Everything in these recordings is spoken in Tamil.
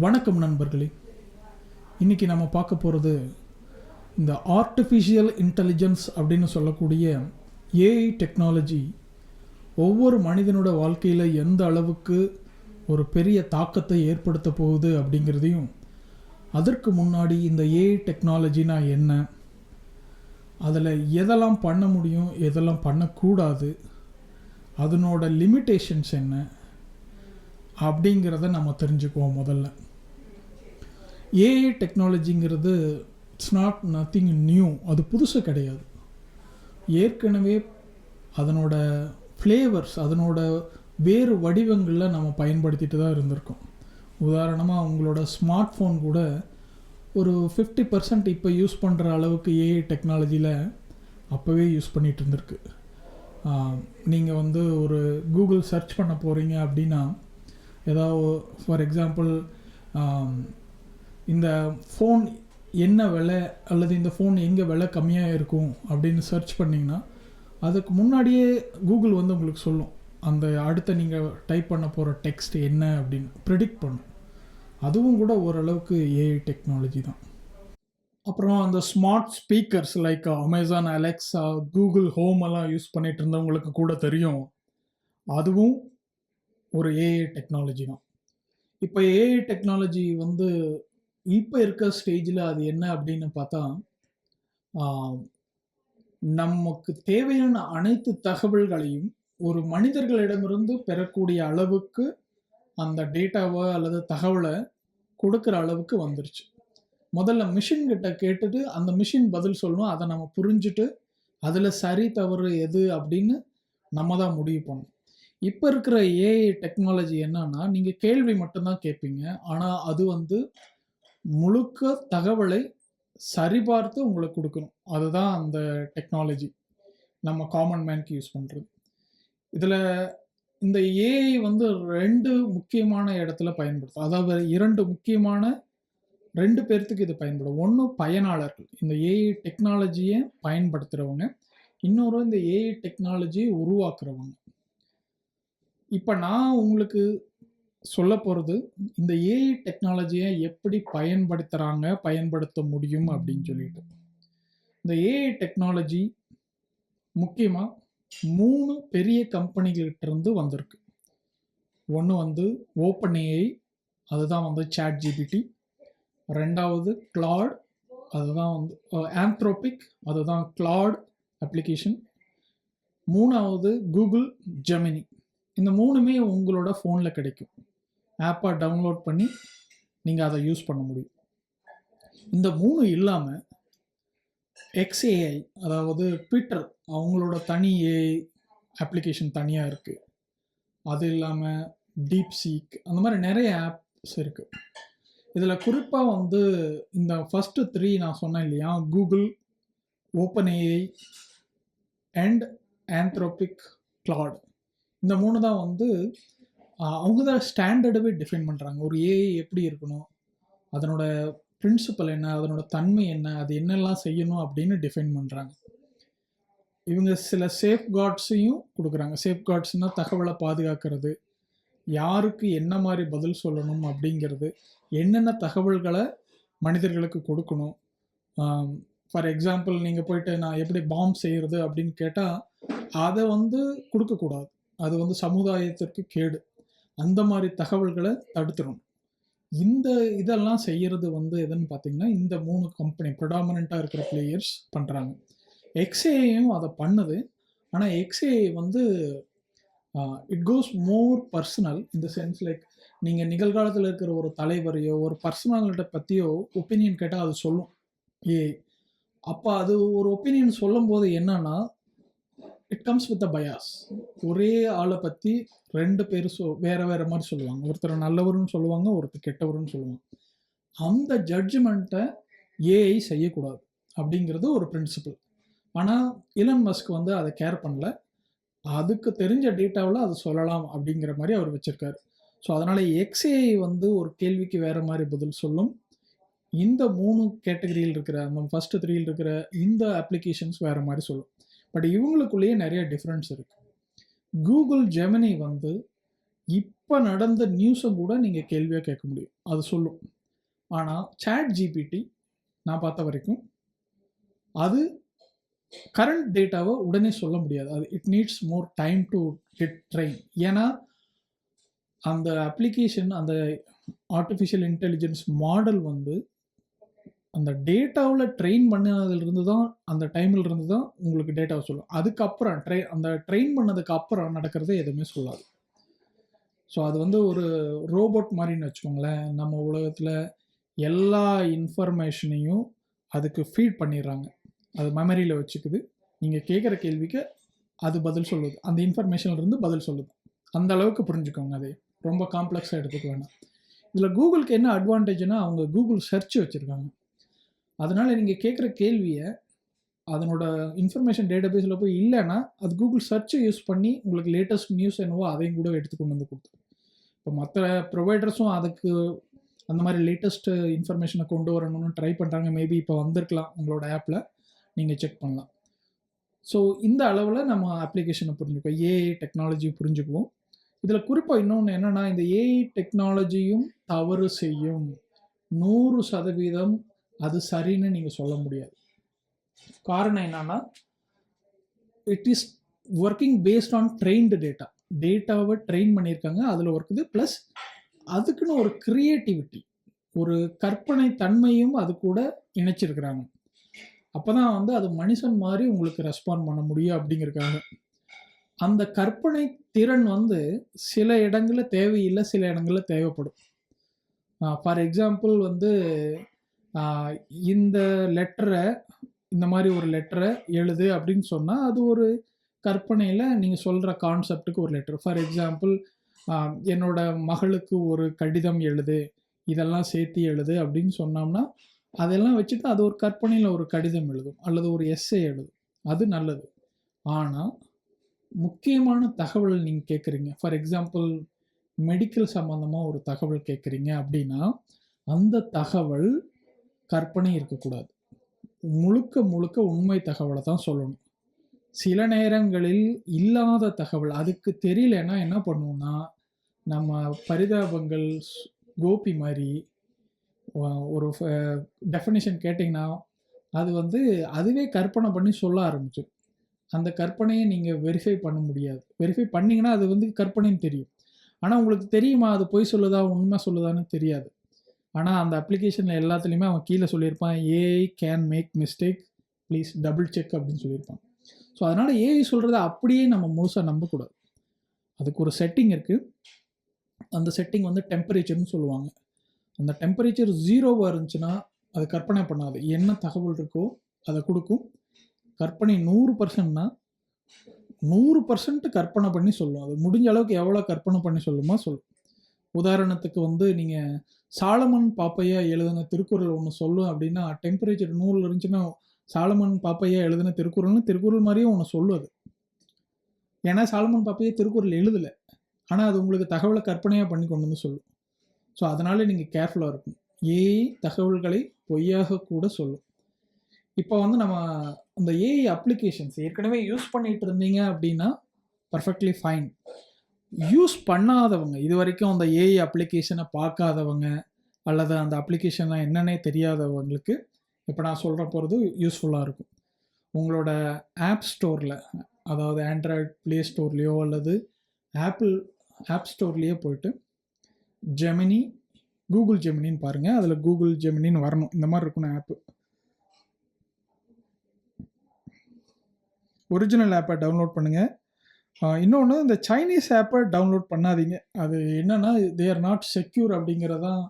வணக்கம் நண்பர்களே. இன்றைக்கி நம்ம பார்க்க போகிறது இந்த ஆர்டிஃபிஷியல் இன்டெலிஜென்ஸ் அப்படின்னு சொல்லக்கூடிய ஏஐ டெக்னாலஜி ஒவ்வொரு மனிதனோட வாழ்க்கையில் எந்த அளவுக்கு ஒரு பெரிய தாக்கத்தை ஏற்படுத்த போகுது அப்படிங்கிறதையும், அதற்கு முன்னாடி இந்த ஏஐ டெக்னாலஜினா என்ன, அதில் எதெல்லாம் பண்ண முடியும் எதெல்லாம் பண்ணக்கூடாது, அதனோட லிமிட்டேஷன்ஸ் என்ன அப்படிங்கிறத நம்ம தெரிஞ்சுக்குவோம். முதல்ல ஏஐ டெக்னாலஜிங்கிறது இட்ஸ் நாட் நத்திங் நியூ, அது புதுசு கிடையாது. ஏற்கனவே அதனோட ஃப்ளேவர்ஸ், அதனோட வேறு வடிவங்களில் நம்ம பயன்படுத்திட்டு தான் இருந்திருக்கோம். உதாரணமாக உங்களோட ஸ்மார்ட் ஃபோன் கூட ஒரு 50% இப்போ யூஸ் பண்ணுற அளவுக்கு ஏஐ டெக்னாலஜியில் அப்போவே யூஸ் பண்ணிகிட்டு இருந்திருக்கு. நீங்கள் ஒரு கூகுள் சர்ச் பண்ண போகிறீங்க அப்படின்னா, ஏதாவது ஃபார் எக்ஸாம்பிள் இந்த ஃபோன் என்ன விலை அல்லது இந்த ஃபோன் எங்கே விலை கம்மியாக இருக்கும் அப்படின்னு சர்ச் பண்ணிங்கன்னா, அதுக்கு முன்னாடியே கூகுள் உங்களுக்கு சொல்லும் அந்த அடுத்த நீங்கள் டைப் பண்ண போகிற டெக்ஸ்ட் என்ன அப்படின்னு ப்ரெடிக்ட் பண்ணும். அதுவும் கூட ஓரளவுக்கு ஏஐ டெக்னாலஜி தான். அப்புறம் அந்த smart speakers like Amazon Alexa, Google home எல்லாம் யூஸ் பண்ணிகிட்டு இருந்தவங்களுக்கு கூட தெரியும், அதுவும் ஒரு ஏஐ டெக்னாலஜி தான். இப்போ ஏஐ டெக்னாலஜி இப்போ இருக்க ஸ்டேஜில் அது என்ன அப்படின்னு பார்த்தா, நமக்கு தேவையான அனைத்து தகவல்களையும் ஒரு மனிதர்களிடமிருந்து பெறக்கூடிய அளவுக்கு அந்த டேட்டாவை அல்லது தகவலை கொடுக்குற அளவுக்கு வந்துருச்சு. முதல்ல மிஷின் கிட்ட கேட்டுட்டு அந்த மிஷின் பதில் சொல்லணும், அதை நம்ம புரிஞ்சுட்டு அதில் சரி தவறு எது அப்படின்னு நம்ம தான் முடிவு பண்ணணும். இப்போ இருக்கிற ஏஐ டெக்னாலஜி என்னன்னா, நீங்கள் கேள்வி மட்டும்தான் கேட்பீங்க, ஆனால் அது முழுக்க தகவலை சரிபார்த்து உங்களுக்கு கொடுக்கணும். அதுதான் அந்த டெக்னாலஜி நம்ம காமன் மேனுக்கு யூஸ் பண்ணுறது. இதில் இந்த ஏஐ 2 முக்கியமான இடத்துல பயன்படுத்தும். அதாவது 2 முக்கியமான 2 பேர்த்துக்கு இது பயன்படும். ஒன்று பயனாளர்கள், இந்த ஏஐ டெக்னாலஜியை பயன்படுத்துகிறவங்க. இன்னொரு இந்த ஏஐ டெக்னாலஜியை உருவாக்குறவங்க. இப்போ நான் உங்களுக்கு சொல்ல போகிறது இந்த ஏஐ டெக்னாலஜியை எப்படி பயன்படுத்த முடியும் அப்படின்னு சொல்லிட்டு. இந்த ஏஐ டெக்னாலஜி முக்கியமாக 3 பெரிய கம்பெனிகிட்ட வந்திருக்கு. ஒன்று ஓப்பன் ஏஐ, அதுதான் சாட் ஜிபிடி. ரெண்டாவது கிளாட், அதுதான் ஆந்த்ரோபிக், அதுதான் கிளாட் அப்ளிகேஷன். மூணாவது கூகுள் ஜெமினி. இந்த 3மே உங்களோட ஃபோனில் கிடைக்கும். ஆப்பை டவுன்லோட் பண்ணி நீங்கள் அதை யூஸ் பண்ண முடியும். இந்த 3 இல்லாமல் எக்ஸ்ஏஐ, அதாவது ட்விட்டர், அவங்களோட தனி ஏஐ அப்ளிகேஷன் தனியாக இருக்குது. அது இல்லாமல் டீப்சீக், அந்த மாதிரி நிறைய ஆப்ஸ் இருக்குது. இதில் குறிப்பாக இந்த ஃபஸ்ட்டு 3 நான் சொன்னேன் இல்லையா, Google, OpenAI and Anthropic, Claude, இந்த 3 தான் அவங்க தான் ஸ்டாண்டர்டாகவே டிஃபைன் பண்ணுறாங்க. ஒரு ஏஐ எப்படி இருக்கணும், அதனோட பிரின்சிபல் என்ன, அதனோட தன்மை என்ன, அது என்னெல்லாம் செய்யணும் அப்படின்னு டிஃபைன் பண்ணுறாங்க. இவங்க சில சேஃப்கார்ட்ஸையும் கொடுக்குறாங்க. சேஃப்கார்ட்ஸ்னால் தகவலை பாதுகாக்கிறது, யாருக்கு என்ன மாதிரி பதில் சொல்லணும் அப்படிங்கிறது, என்னென்ன தகவல்களை மனிதர்களுக்கு கொடுக்கணும். ஃபார் எக்ஸாம்பிள் நீங்கள் போயிட்டு நான் எப்படி பாம்பு செய்கிறது அப்படின்னு கேட்டால் அதை கொடுக்கக்கூடாது. அது சமுதாயத்திற்கு கேடு. அந்த மாதிரி தகவல்களை தடுத்துடணும். இந்த இதெல்லாம் செய்கிறது எதுன்னு பார்த்தீங்கன்னா, இந்த 3 கம்பெனி ப்ரிடாமினண்ட்டாக இருக்கிற பிளேயர்ஸ் பண்ணுறாங்க. எக்ஸ்ஏஐயும் அதை பண்ணுது. ஆனால் X A I it goes more personal in the sense like, நீங்கள் நிகழ்காலத்தில் இருக்கிற ஒரு தலைவரையோ ஒரு பர்சனாலிட்ட பற்றியோ ஒப்பீனியன் கேட்டால் அது சொல்லும் ஏஐ. அப்போ அது ஒரு ஒப்பீனியன் சொல்லும் போது என்னன்னா, it comes with a bias. ஒரே ஆளை பற்றி 2 பேர் வேறு வேறு மாதிரி சொல்லுவாங்க. ஒருத்தர் நல்லவர்னு சொல்லுவாங்க, ஒருத்தர் கெட்டவர்னு சொல்லுவாங்க. அந்த ஜட்ஜ்மெண்ட்டை ஏஐ செய்யக்கூடாது அப்படிங்கிறது ஒரு பிரின்சிபல். ஆனால் இலன் மஸ்க் அதை கேர் பண்ணல. அதுக்கு தெரிஞ்ச டேட்டாவில் அது சொல்லலாம் அப்படிங்கிற மாதிரி அவர் வச்சுருக்காரு. ஸோ அதனால் எக்ஸ்ஏஐ ஒரு கேள்விக்கு வேறு மாதிரி பதில் சொல்லும். இந்த 3 கேட்டகரியில் இருக்கிற, அந்த ஃபஸ்ட்டு 3 இருக்கிற இந்த அப்ளிகேஷன்ஸ் வேறு மாதிரி சொல்லும். பட் இவங்களுக்குள்ளேயே நிறைய டிஃப்ரென்ஸ் இருக்குது. கூகுள் ஜெமினி இப்போ நடந்த நியூஸை கூட நீங்கள் கேள்வியாக கேட்க முடியும், அது சொல்லும். ஆனால் சாட் ஜிபிடி நான் பார்த்த வரைக்கும் அது கரண்ட் டேட்டாவை உடனே சொல்ல முடியாது. அது it needs more time to get train. ஏன்னா அந்த அப்ளிகேஷன், அந்த ஆர்டிஃபிஷியல் இன்டெலிஜென்ஸ் மாடல் வந்து அந்த டேட்டாவில் ட்ரெயின் பண்ணதிலிருந்து தான், அந்த டைமில் இருந்து தான் உங்களுக்கு டேட்டாவை சொல்லும். அதுக்கப்புறம் அந்த ட்ரெயின் பண்ணதுக்கு அப்புறம் நடக்கிறத எதுவுமே சொல்லாது. ஸோ அது வந்து ஒரு ரோபோட் மாதிரின்னு வச்சுக்கோங்களேன். நம்ம உலகத்தில் எல்லா இன்ஃபர்மேஷனையும் அதுக்கு ஃபீட் பண்ணிடுறாங்க. அது மெமரியில் வச்சுக்குது. நீங்கள் கேட்குற கேள்விக்கு அது பதில் சொல்லுது, அந்த இன்ஃபர்மேஷன்லேருந்து பதில் சொல்லுது. அந்த அளவுக்கு புரிஞ்சுக்கோங்க. அதை ரொம்ப காம்ப்ளெக்ஸாக எடுத்துக்க வேணாம். இதில் கூகுளுக்கு என்ன அட்வான்டேஜ்னா, அவங்க கூகுள் சர்ச் வச்சுருக்காங்க. அதனால் நீங்கள் கேட்குற கேள்வியை அதனோட இன்ஃபர்மேஷன் டேட்டாபேஸில் போய் இல்லைன்னா, அது கூகுள் சர்ச்சை யூஸ் பண்ணி உங்களுக்கு லேட்டஸ்ட் நியூஸ் என்னவோ அதையும் கூட எடுத்து கொண்டு வந்து கொடுத்துரும். இப்போ மற்ற ப்ரொவைடர்ஸும் அதுக்கு அந்த மாதிரி லேட்டஸ்ட் இன்ஃபர்மேஷனை கொண்டு வரணும்னு ட்ரை பண்ணுறாங்க. மேபி இப்போ வந்திருக்கலாம் உங்களோட ஆப்பில், நீங்கள் செக் பண்ணலாம். ஸோ இந்த அளவில் நம்ம அப்ளிகேஷனை புரிஞ்சுக்குவோம், ஏஐ டெக்னாலஜி புரிஞ்சுக்குவோம். இதில் குறிப்பாக இன்னொன்று என்னென்னா, இந்த ஏஐ டெக்னாலஜியும் தவறு செய்யும். 100% அது சரின்னு நீங்கள் சொல்ல முடியாது. காரணம் என்னன்னா, it is working based on trained data. டேட்டாவை ட்ரெயின் பண்ணியிருக்காங்க, அதில் ஒர்க்குது. ப்ளஸ் அதுக்குன்னு ஒரு க்ரியேட்டிவிட்டி, ஒரு கற்பனை தன்மையும் அது கூட இணைச்சிருக்கிறாங்க. அப்போ தான் வந்து அது மனுஷன் மாதிரி உங்களுக்கு ரெஸ்பாண்ட் பண்ண முடியும் அப்படிங்கிறதுக்காக. அந்த கற்பனை திறன் வந்து சில இடங்களில் தேவையில்லை, சில இடங்களில் தேவைப்படும். ஃபார் எக்ஸாம்பிள் வந்து இந்த லெட்டரை, இந்த மாதிரி ஒரு லெட்டரை எழுது அப்படின்னு சொன்னால் அது ஒரு கற்பனையில் நீங்கள் சொல்கிற கான்செப்டுக்கு ஒரு லெட்டர். ஃபார் எக்ஸாம்பிள் என்னோட மகளுக்கு ஒரு கடிதம் எழுது, இதெல்லாம் சேர்த்து எழுது அப்படின்னு சொன்னோம்னா அதெல்லாம் வச்சுட்டு அது ஒரு கற்பனையில் ஒரு கடிதம் எழுதும் அல்லது ஒரு எஸ்ஸே எழுதும். அது நல்லது. ஆனால் முக்கியமான தகவல் நீங்கள் கேட்குறீங்க, ஃபார் எக்ஸாம்பிள் மெடிக்கல் சம்மந்தமாக ஒரு தகவல் கேட்குறீங்க அப்படின்னா அந்த தகவல் கற்பனை இருக்கக்கூடாது. முழுக்க முழுக்க உண்மை தகவலை தான் சொல்லணும். சில நேரங்களில் இல்லாத தகவல் அதுக்கு தெரியலன்னா என்ன பண்ணுவோம்னா, நம்ம பரிதாபங்கள் கோபி மாதிரி ஒரு டெஃபினிஷன் கேட்டிங்கன்னா அது வந்து அதுவே கற்பனை பண்ணி சொல்ல ஆரம்பிச்சிடும். அந்த கற்பனையை நீங்கள் வெரிஃபை பண்ண முடியாது. வெரிஃபை பண்ணிங்கன்னா அது வந்து கற்பனைன்னு தெரியும். ஆனால் உங்களுக்கு தெரியுமா அது பொய் சொல்லுதா உண்மை சொல்லுதான்னு தெரியாது. ஆனால் அந்த அப்ளிகேஷனில் எல்லாத்துலேயுமே அவன் கீழே சொல்லியிருப்பான், AI can make mistake, please double check அப்படின்னு சொல்லியிருப்பான். ஸோ அதனால் ஏஐ சொல்கிறத அப்படியே நம்ம முழுசாக நம்பக்கூடாது. அதுக்கு ஒரு செட்டிங் இருக்குது. அந்த செட்டிங் வந்து டெம்பரேச்சர்னு சொல்லுவாங்க. அந்த டெம்பரேச்சர் 0வாக இருந்துச்சுன்னா அது கற்பனை பண்ணாது. என்ன தகவல் இருக்கோ அதை கொடுக்கும். கற்பனை 100%னா 100% கற்பனை பண்ணி சொல்லும். அது முடிஞ்ச அளவுக்கு எவ்வளோ கற்பனை பண்ணி சொல்லுமோ சொல்லும். உதாரணத்துக்கு வந்து நீங்கள் சாலமன் பாப்பையா எழுதின திருக்குறள் ஒன்று சொல்லும் அப்படின்னா, டெம்பரேச்சர் 100 இருந்துச்சுன்னா சாலமன் பாப்பையா எழுதின திருக்குறள்னு திருக்குறள் மாதிரியும் ஒன்று சொல்லுது. ஏன்னா சாலமன் பாப்பையா திருக்குறள் எழுதலை, ஆனால் அது உங்களுக்கு தகவலை கற்பனையாக பண்ணி கொண்டு வந்து சொல்லும். ஸோ அதனால் நீங்கள் கேர்ஃபுல்லாக இருக்கும். ஏஐ தகவல்களை பொய்யாக கூட சொல்லும். இப்போ வந்து நம்ம அந்த ஏஐ அப்ளிகேஷன்ஸ் ஏற்கனவே யூஸ் பண்ணிகிட்டு இருந்தீங்க அப்படின்னா பர்ஃபெக்ட்லி ஃபைன். யூஸ் பண்ணாதவங்க, இது வரைக்கும் அந்த ஏஐ அப்ளிகேஷனை பார்க்காதவங்க அல்லது அந்த அப்ளிகேஷனை என்னன்னே தெரியாதவங்களுக்கு இப்போ நான் சொல்கிற போகிறது யூஸ்ஃபுல்லாக இருக்கும். உங்களோட ஆப் ஸ்டோரில், அதாவது ஆண்ட்ராய்ட் ப்ளே ஸ்டோர்லேயோ அல்லது ஆப்பிள் ஆப் ஸ்டோர்லேயே போயிட்டு ஜெமினி, கூகுள் ஜெமினின்னு பாருங்கள். அதில் கூகுள் ஜெமினின்னு வரணும். இந்த மாதிரி இருக்கணும் ஆப்பு. ஒரிஜினல் ஆப்பை டவுன்லோட் பண்ணுங்கள். இன்னொன்று, இந்த சைனீஸ் ஆப்பை டவுன்லோட் பண்ணாதீங்க. அது என்னென்னா தே ஆர் நாட் செக்யூர் அப்படிங்கிறதான்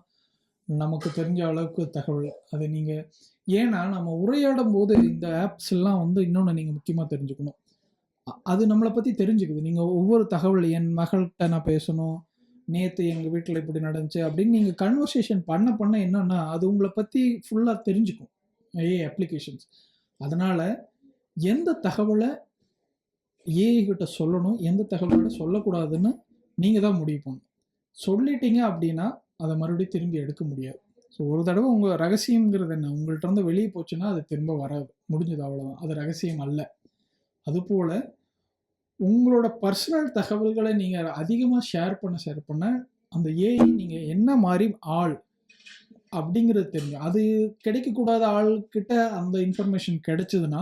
நமக்கு தெரிஞ்ச அளவுக்கு தகவல். அது நீங்கள் ஏன்னா நம்ம உரையாடும் போது இந்த ஆப்ஸ் எல்லாம் வந்து இன்னொன்று நீங்கள் முக்கியமாக தெரிஞ்சுக்கணும். அது நம்மளை பற்றி தெரிஞ்சுக்குது. நீங்கள் ஒவ்வொரு தகவல், என் மகள்கிட்ட நான் பேசணும், நேற்று எங்கள் வீட்டில் இப்படி நடந்துச்சு அப்படின்னு நீங்கள் கன்வர்சேஷன் பண்ண என்னன்னா அது உங்களை பற்றி ஃபுல்லாக தெரிஞ்சுக்கும் ஏஐ அப்ளிகேஷன்ஸ். அதனால் எந்த தகவலை ஏஐ கிட்ட சொல்லணும், எந்த தகவலோட சொல்லக்கூடாதுன்னு நீங்கள் தான் முடிவு பண்ணணும். சொல்லிட்டீங்க அப்படின்னா அதை மறுபடியும் திரும்பி எடுக்க முடியாது. ஸோ ஒரு தடவை உங்கள் ரகசியங்கிறது என்ன, உங்கள்கிட்ட இருந்து வெளியே போச்சுன்னா அது திரும்ப வராது, முடிஞ்சது, அவ்வளோதான். அது ரகசியம் அல்ல. அதுபோல் உங்களோட பர்சனல் தகவல்களை நீங்க அதிகமா ஷேர் பண்ண அந்த ஏஐ நீங்க என்ன மாரி ஆள் அப்படிங்கிறது தெரியும். அது கிடைக்கக்கூடாத ஆள்கிட்ட அந்த இன்ஃபர்மேஷன் கிடைச்சதுன்னா,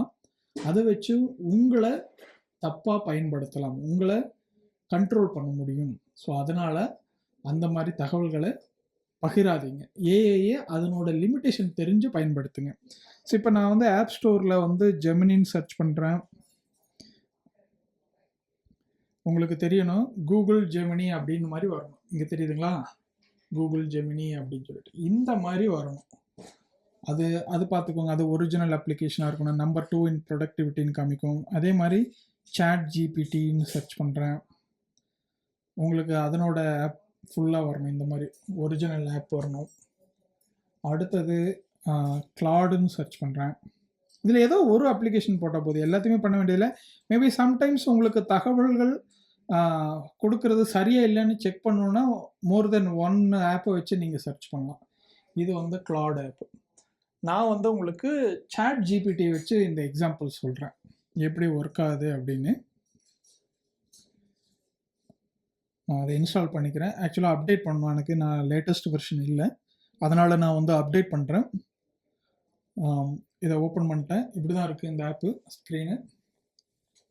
அத வச்சு உங்கள தப்பா பயன்படுத்தலாம். உங்கள கண்ட்ரோல் பண்ண முடியும். ஸோ, அதனால அந்த மாரி தகவல்கள பகிராதீங்க. ஏஐய அதனோட லிமிட்டேஷன் தெரிஞ்சு பயன்படுத்துங்க. ஸோ, இப்ப நான் வந்து ஆப் ஸ்டோர்ல வந்து ஜெமினின்னு சர்ச் பண்றேன். உங்களுக்கு தெரியணும், கூகுள் ஜெமினி அப்படின்னு மாரி வரணும். இங்க தெரியுதுங்களா? கூகுள் ஜெமினி அப்படின்னு சொல்லிட்டு. இந்த மாரி வரணும். அது அது பார்த்துக்கோங்க. அது ஒரிஜினல் அப்ளிகேஷனா இருக்கணும். நம்பர் 2 இன் ப்ரொடக்டிவிட்டின்னு காமிக்கும். அதே மாரி சாட் ஜிபிடின்னு சர்ச் பண்றேன். உங்களுக்கு அதனோட ஆப் ஃபுல்லா வரணும். இந்த மாரி ஒரிஜினல் ஆப் வரணும். அடுத்தது கிளாடுன்னு சர்ச் பண்றேன். இதில் ஏதோ ஒரு அப்ளிகேஷன் போட்டால் போதும். எல்லாத்தையுமே பண்ண வேண்டியதில்லை. மேபி சம்டைம்ஸ் உங்களுக்கு தகவல்கள் கொடுக்கறது சரியா இல்லைன்னு செக் பண்ணணுன்னா மோர் தென் ஒன் ஆப்பை வச்சு நீங்கள் சர்ச் பண்ணலாம். இது வந்து கிளாட் ஆப். நான் வந்து உங்களுக்கு சாட் ஜிபிடி வச்சு இந்த எக்ஸாம்பிள் சொல்கிறேன், எப்படி ஒர்க் ஆகுது அப்படின்னு. நான் அதை இன்ஸ்டால் பண்ணிக்கிறேன். ஆக்சுவலாக அப்டேட் பண்ணணும், எனக்கு நான் லேட்டஸ்ட் வெர்ஷன் இல்லை, அதனால் நான் வந்து அப்டேட் பண்ணுறேன். இதை ஓப்பன் பண்ணிட்டேன். இப்படி தான் இருக்குது இந்த ஆப்பு ஸ்க்ரீனு,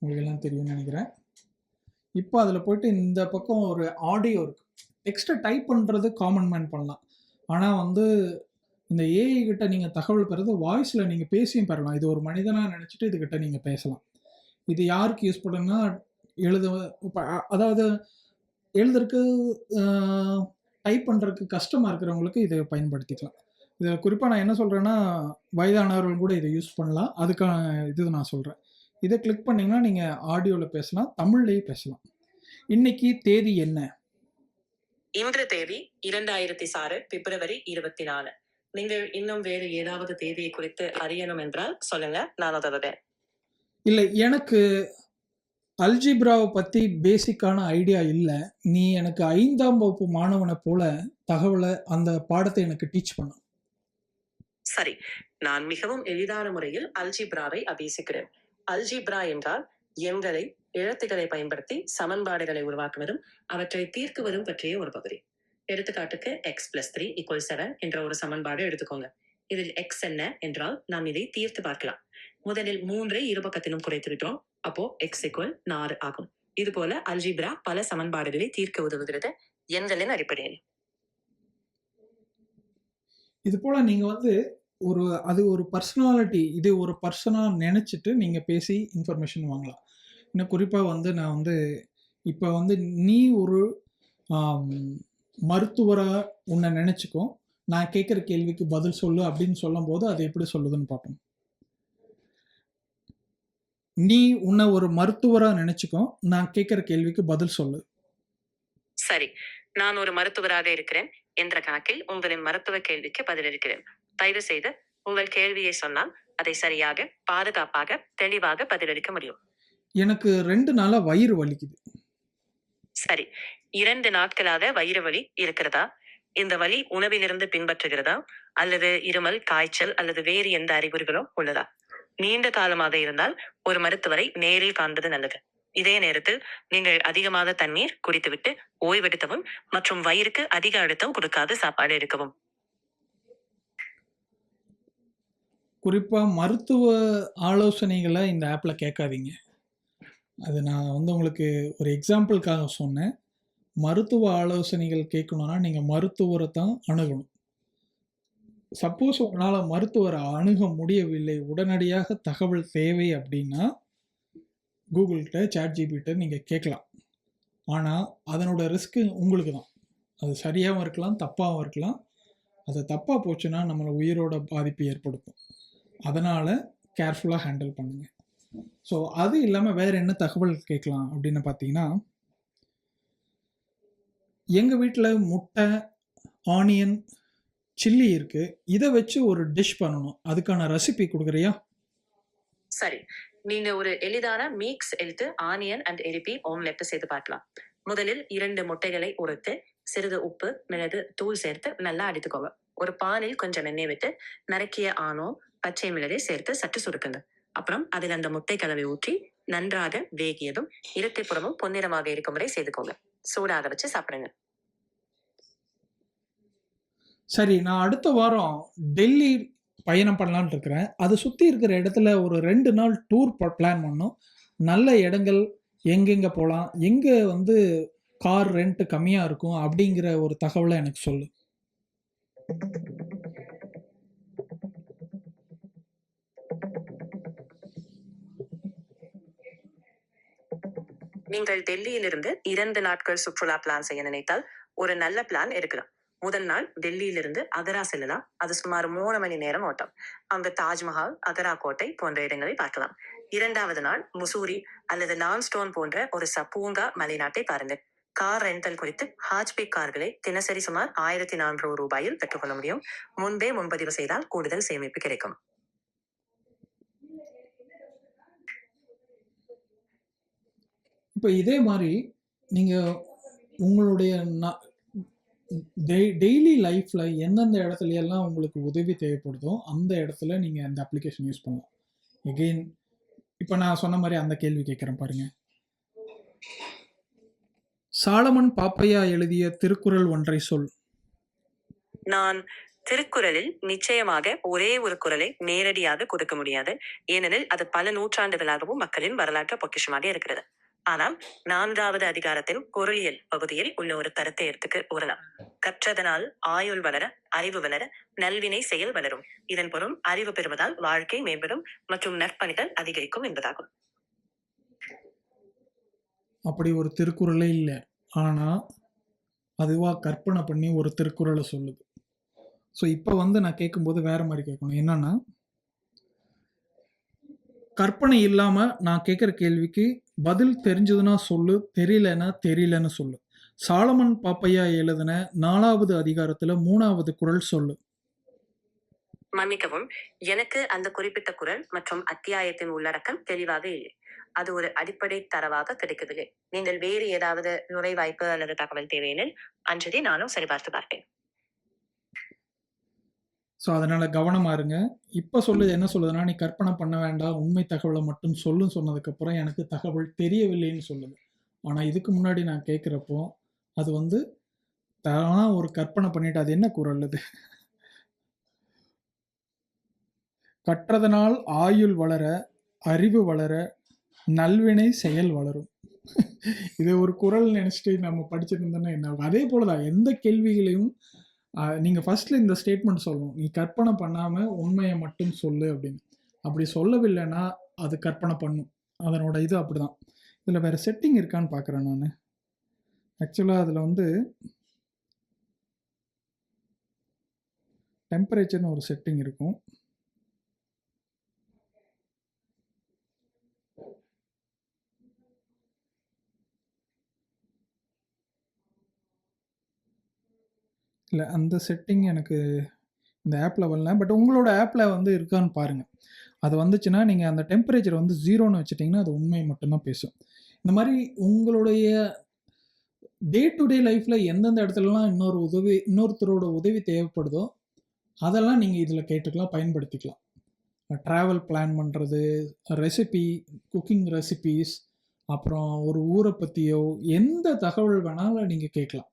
உங்களுக்கு எல்லாம் தெரியும்னு நினைக்கிறேன். இப்போ அதில் போயிட்டு இந்த பக்கம் ஒரு ஆடியோ இருக்குது. டெக்ஸ்ட்டை டைப் பண்ணுறது காமன் மேன் பண்ணலாம். ஆனால் வந்து இந்த ஏஐ கிட்ட நீங்கள் தகவல் பெறது வாய்ஸில் நீங்கள் பேசியும் பெறலாம். இது ஒரு மனிதனாக நினச்சிட்டு இதுகிட்ட நீங்கள் பேசலாம். இது யாருக்கு யூஸ் பண்ணுன்னா இப்போ அதாவது எழுதுறதுக்கு டைப் பண்ணுறதுக்கு கஷ்டமாக இருக்கிறவங்களுக்கு இதை பயன்படுத்திக்கலாம். இதில் குறிப்பாக நான் என்ன சொல்கிறேன்னா, வயதானவர்கள் கூட இதை யூஸ் பண்ணலாம். அதுக்கான இது நான் சொல்கிறேன். இதை கிளிக் பண்ணிங்கன்னா நீங்கள் ஆடியோவில் பேசலாம், தமிழ்லேயே பேசலாம். இன்னைக்கு தேதி என்ன? இன்று தேதி 2006 பிப்ரவரி 24. நீங்கள் இன்னும் வேறு ஏதாவது தேதியை குறித்து அறியணும் என்றால் சொல்லுங்க, நான் உதவுவேன். இல்லை, எனக்கு அல்ஜிப்ராவை பற்றி பேசிக்கான ஐடியா இல்லை. நீ எனக்கு 5ஆம் வகுப்பு மாணவனை போல தகவலை அந்த பாடத்தை எனக்கு டீச் பண்ண. சரி, நான் மிகவும் எளிதான முறையில் அல்ஜிப்ராவை அபியசிக்கிறேன். அல்ஜிப்ரா என்றால் எண்களை, எழுத்துக்களை பயன்படுத்தி சமன்பாடுகளை உருவாக்குவதும் அவற்றை தீர்க்குவதும் பற்றிய ஒரு பகுதி. எடுத்துக்காட்டுக்கு x+3 = 7 என்ற ஒரு சமன்பாடு எடுத்துக்கோங்க. இதில் x என்ன என்றால் நாம் இதை தீர்த்து பார்க்கலாம். முதலில் 3ஐ இருபக்கத்திலும் குறைத்து விட்டோம். அப்போ x = 4 ஆகும். இது போல அல்ஜிப்ரா பல சமன்பாடுகளை தீர்க்க உதவுகிறது எண்களின் அடிப்படையில். இது போல நீங்க வந்து அது ஒரு பர்சனாலிட்டி, இது ஒரு பர்சனா நினைச்சிட்டு நீங்க பேசி இன்ஃபர்மேஷன் வாங்கலாம். இன்னும் குறிப்பா வந்து நான் வந்து இப்போ வந்து நீ ஒரு மருத்துவரா உன்னை நினைச்சுக்கோ, நான் கேட்குற கேள்விக்கு பதில் சொல்லு அப்படின்னு சொல்லும்போது அது எப்படி சொல்லுதுன்னு பார்ப்போம். நீ உன்னை ஒரு மருத்துவரா நினைச்சுக்கோ, நான் கேட்குற கேள்விக்கு பதில் சொல்லு. சரி, நான் ஒரு மருத்துவராக இருக்கிறேன் என்ற கணக்கில் உங்களின் மருத்துவ கேள்விக்கு பதிலளிக்கிறேன். தயவு செய்து உங்கள் கேள்வியை சொன்னால் அதை சரியாக, பாதுகாப்பாக, தெளிவாக பதிலளிக்க முடியும். எனக்கு 2 நாளா வயிறு வலிக்குது. சரி, 2 நாட்களாக வயிறு வலி இருக்கிறதா? இந்த வலி உணவிலிருந்து பின்பற்றுகிறதா? அல்லது இருமல், காய்ச்சல் அல்லது வேறு எந்த அறிகுறிகளும் உள்ளதா? நீண்ட காலமாக இருந்தால் ஒரு மருத்துவரை நேரில் காண்பது நல்லது. இதே நேரத்தில் நீங்கள் அதிகமாக தண்ணீர் குடித்துவிட்டு ஓய்வெடுக்கவும் மற்றும் வயிறுக்கு அதிக அழுத்தம் கொடுக்காத சாப்பாடு எடுக்கவும். குறிப்பா மருத்துவ ஆலோசனைகளை இந்த ஆப்ல கேட்காதீங்க. அது நான் வந்து உங்களுக்கு ஒரு எக்ஸாம்பிளுக்காக சொன்னேன். மருத்துவ ஆலோசனைகள் கேட்கணும்னா நீங்கள் மருத்துவரை தான் அணுகணும். சப்போஸ் உங்களால் மருத்துவரை அணுக முடியவில்லை, உடனடியாக தகவல் தேவை அப்படின்னா கூகுள்கிட்ட, சாட் ஜிபிட்ட நீங்கள் கேட்கலாம். ஆனால் அதனோட ரிஸ்க்கு உங்களுக்கு தான். அது சரியாகவும் இருக்கலாம், தப்பாகவும் இருக்கலாம். அது தப்பாக போச்சுன்னா நம்மளை உயிரோட பாதிப்பு ஏற்படுத்தும். அதனால் கேர்ஃபுல்லாக ஹேண்டில் பண்ணுங்கள். ஸோ அது இல்லாமல் வேறு என்ன தகவல் கேட்கலாம் அப்படின்னு பார்த்தீங்கன்னா, எங்கள் வீட்டில் முட்டை, ஆனியன், சில்லி இருக்குது, இதை வச்சு ஒரு டிஷ் பண்ணணும், அதுக்கான ரெசிபி கொடுக்குறியா? சரி, நீங்க ஒரு எளிதான மிக்ஸ் எடுத்து ஆனியன் அண்ட் எரிப்பி ஆம்லெட் செய்து பார்க்கலாம். முதலில் 2 முட்டைகளை உடைத்து சிறிது உப்பு, மிளகு தூள் சேர்த்து நல்லா அடித்துக்கோங்க. ஒரு பாலில் கொஞ்சம் எண்ணெய் விட்டு நறுக்கிய ஆனோ, பச்சை மிளகை சேர்த்து சற்று சுருக்குங்க. அப்புறம் அதில் அந்த முட்டை கலவை ஊற்றி நன்றாக வேகியதும் இரட்டைப்புறமும் பொன்னிறமாக இருக்கும் வரை செய்துக்கோங்க. சூடாக வச்சு சாப்பிடுங்க. சரி, நான் அடுத்த வாரம் டெல்லி பயணம் பண்ணலான்னு இருக்கிறேன். அதை சுற்றி இருக்கிற இடத்துல ஒரு 2 நாள் டூர் பிளான் பண்ணோம். நல்ல இடங்கள் எங்கெங்கே போகலாம், எங்கே வந்து கார் ரெண்ட் கம்மியாக இருக்கும் அப்படிங்கிற ஒரு தகவலை எனக்கு சொல்லு. நீங்கள் டெல்லியிலிருந்து 2 நாட்கள் சுற்றுலா பிளான் செய்ய நினைத்தால் ஒரு நல்ல பிளான் இருக்கலாம். முதல் நாள் டெல்லியிலிருந்து அகரா செல்லலாம். அது சுமார் 3 மணி நேரம் ஓட்டம். அங்கு தாஜ்மஹால், அகரா கோட்டை போன்ற இடங்களை பார்க்கலாம். 2வது நாள் முசூரி அல்லது லான்ஸ்டோன் போன்ற ஒரு பூங்கா மலைநாட்டை பாருங்க. கார் ரெண்டல் குறித்து ஹாஜ்பேக் கார்களை தினசரி சுமார் 1400 ரூபாயில் பெற்றுக்கொள்ள முடியும். முன்பே முன்பதிவு செய்தால் கூடுதல் சேமிப்பு கிடைக்கும். இப்போ இதே மாதிரி நீங்கள் உங்களுடைய டெய்லி லைஃப்பில் எந்தெந்த இடத்துல எல்லாம் உங்களுக்கு உதவி தேவைப்படுதோ அந்த இடத்துல நீங்கள் அந்த அப்ளிகேஷன் யூஸ் பண்ணலாம். எகெயின் இப்போ நான் சொன்ன மாதிரி அந்த கேள்வி கேட்குறேன் பாருங்க. சாலமன் பாப்பையா எழுதிய திருக்குறள் ஒன்றை சொல். நான் திருக்குறளில் நிச்சயமாக ஒரே ஒரு குறளை நேரடியாக கொடுக்க முடியாது. ஏனெனில் அது பல நூற்றாண்டுகளாகவும் மக்களின் வரலாற்று பொக்கிஷமாக இருக்கிறது. ஆனால் 4வது அதிகாரத்தின் பொருளியல் பகுதியில் உள்ள ஒரு கருத்தை எடுத்துக்கு கூறலாம். கற்றதனால் ஆயுள் வளர, அறிவு வளர, நல்வினை செயல் வளரும். இதன் பொருள் அறிவு பெறுவதால் வாழ்க்கை மேம்படும் மற்றும் நற்பணிகள் அதிகரிக்கும் என்பதாகும். அப்படி ஒரு திருக்குறளே இல்லை, ஆனால் அதுவா கற்பனை பண்ணி ஒரு திருக்குறளை சொல்லுது. ஸோ இப்போ வந்து நான் கேட்கும்போது வேற மாதிரி கேட்கணும். என்னன்னா, கற்பனை இல்லாமல் நான் கேட்குற கேள்விக்கு பதில் தெரிஞ்சதுன்னா சொல்லு, தெரியலன்னு சொல்லு. சாலமன் பாப்பையா எழுதின 4வது அதிகாரத்தில் 3வது குறள் சொல்லு. மன்னிக்கவும், எனக்கு அந்த குறிப்பிட்ட குறள் மற்றும் அத்தியாயத்தின் உள்ளடக்கம் தெளிவாக இல்லை. அது ஒரு அடிப்படை தரவாக கிடைக்கவில்லை. நீங்கள் வேறு ஏதாவது நுழைவாய்ப்பு அல்லது தகவல் தேவையெனில் அன்றதை நானும் சரிபார்த்து பார்ப்பேன். ஸோ அதனால் கவனமாக இருங்க. இப்போ சொல்லுது என்ன சொல்லுதுன்னா, நீ கற்பனை பண்ண வேண்டாம், உண்மை தகவலை மட்டும் சொல்லுன்னு சொன்னதுக்கப்புறம் எனக்கு தகவல் தெரியவில்லைன்னு சொல்லுது. ஆனால் இதுக்கு முன்னாடி நான் கேட்குறப்போ அது வந்து தானா ஒரு கற்பனை பண்ணிட்டு, அது என்ன குறள் அது? கற்றதனால் ஆயுள் வளர, அறிவு வளர, நல்வினை செயல் வளரும். இதை ஒரு குறள் நினச்சிட்டு நம்ம படிச்சிருந்தோன்னா என்ன ஆகும்? அதே போல தான் எந்த கேள்விகளையும் நீங்கள் ஃபஸ்ட்டில் இந்த ஸ்டேட்மெண்ட் சொல்லணும், நீ கற்பனை பண்ணாமல் உண்மையை மட்டும் சொல்லு அப்படின்னு. அப்படி சொல்லவில்லைன்னா அது கற்பனை பண்ணும். அதனோட இது அப்படி தான். இதில் வேறு செட்டிங் இருக்கான்னு பார்க்குறேன் நான். ஆக்சுவலாக அதில் வந்து டெம்பரேச்சர்னு ஒரு செட்டிங் இருக்கும். இல்லை, அந்த செட்டிங் எனக்கு இந்த ஆப்பில் வரல. பட் உங்களோட ஆப்பில் வந்து இருக்கான்னு பாருங்கள். அது வந்துச்சுன்னா நீங்கள் அந்த டெம்பரேச்சர் வந்து 0ன்னு வச்சுட்டிங்கன்னா அது உண்மை மட்டும்தான் பேசும். இந்த மாதிரி உங்களுடைய டே டு டே லைஃப்பில் எந்தெந்த இடத்துலலாம் இன்னொருத்தரோட உதவி தேவைப்படுதோ அதெல்லாம் நீங்கள் இதில் கேட்டுக்கலாம், பயன்படுத்திக்கலாம். ட்ராவல் பிளான் பண்ணுறது, ரெசிபி, குக்கிங் ரெசிபீஸ், அப்புறம் ஒரு ஊரை பற்றியோ எந்த தகவல் வேணாலும் நீங்கள் கேட்கலாம்.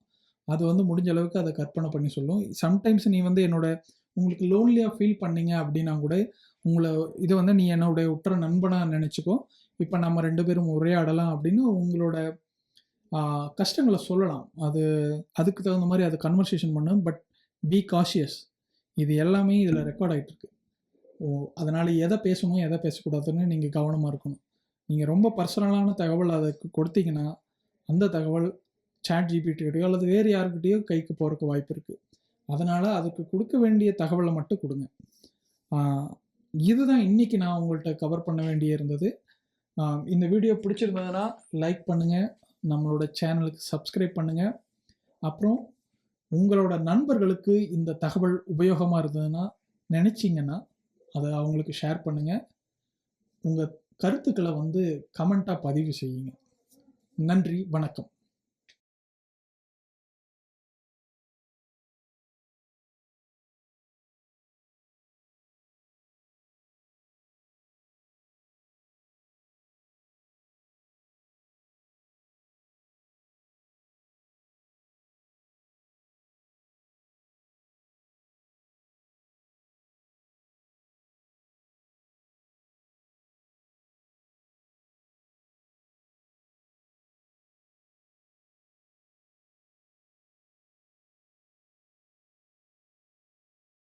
அது வந்து முடிஞ்ச அளவுக்கு அதை கற்பனை பண்ணி சொல்லும். சம்டைம்ஸ் நீ வந்து உங்களுக்கு லோன்லியாக ஃபீல் பண்ணீங்க அப்படின்னா கூட இதை வந்து நீ என்னுடைய உற்ற நண்பனாக நினச்சிக்கோ, இப்போ நம்ம 2 பேரும் உரையாடலாம் அப்படின்னு உங்களோட கஷ்டங்களை சொல்லலாம். அதுக்கு தகுந்த மாதிரி அது கன்வர்சேஷன் பண்ணும். பட் பி காஷியஸ், இது எல்லாமே இதில் ரெக்கார்ட் ஆகிட்டுருக்கு. அதனால் எதை பேசணும் எதை பேசக்கூடாதுன்னு நீங்கள் கவனமாக இருக்கணும். நீங்கள் ரொம்ப பர்சனலான தகவல் அதுக்கு கொடுத்தீங்கன்னா அந்த தகவல் ChatGPT அல்லது வேறு யாருக்கிட்டேயோ கைக்கு போகிறதுக்கு வாய்ப்பு இருக்குது. அதனால் அதுக்கு கொடுக்க வேண்டிய தகவலை மட்டும் கொடுங்க. இதுதான் இன்றைக்கி நான் உங்கள்கிட்ட கவர் பண்ண வேண்டிய இருந்தது. இந்த வீடியோ பிடிச்சிருந்ததுன்னா லைக் பண்ணுங்கள், நம்மளோட சேனலுக்கு சப்ஸ்கிரைப் பண்ணுங்கள். அப்புறம் உங்களோட நண்பர்களுக்கு இந்த தகவல் உபயோகமாக இருந்ததுன்னா நினச்சிங்கன்னா அதை அவங்களுக்கு ஷேர் பண்ணுங்கள். உங்கள் கருத்துக்களை வந்து கமெண்ட்டாக பதிவு செய்யுங்க. நன்றி, வணக்கம்.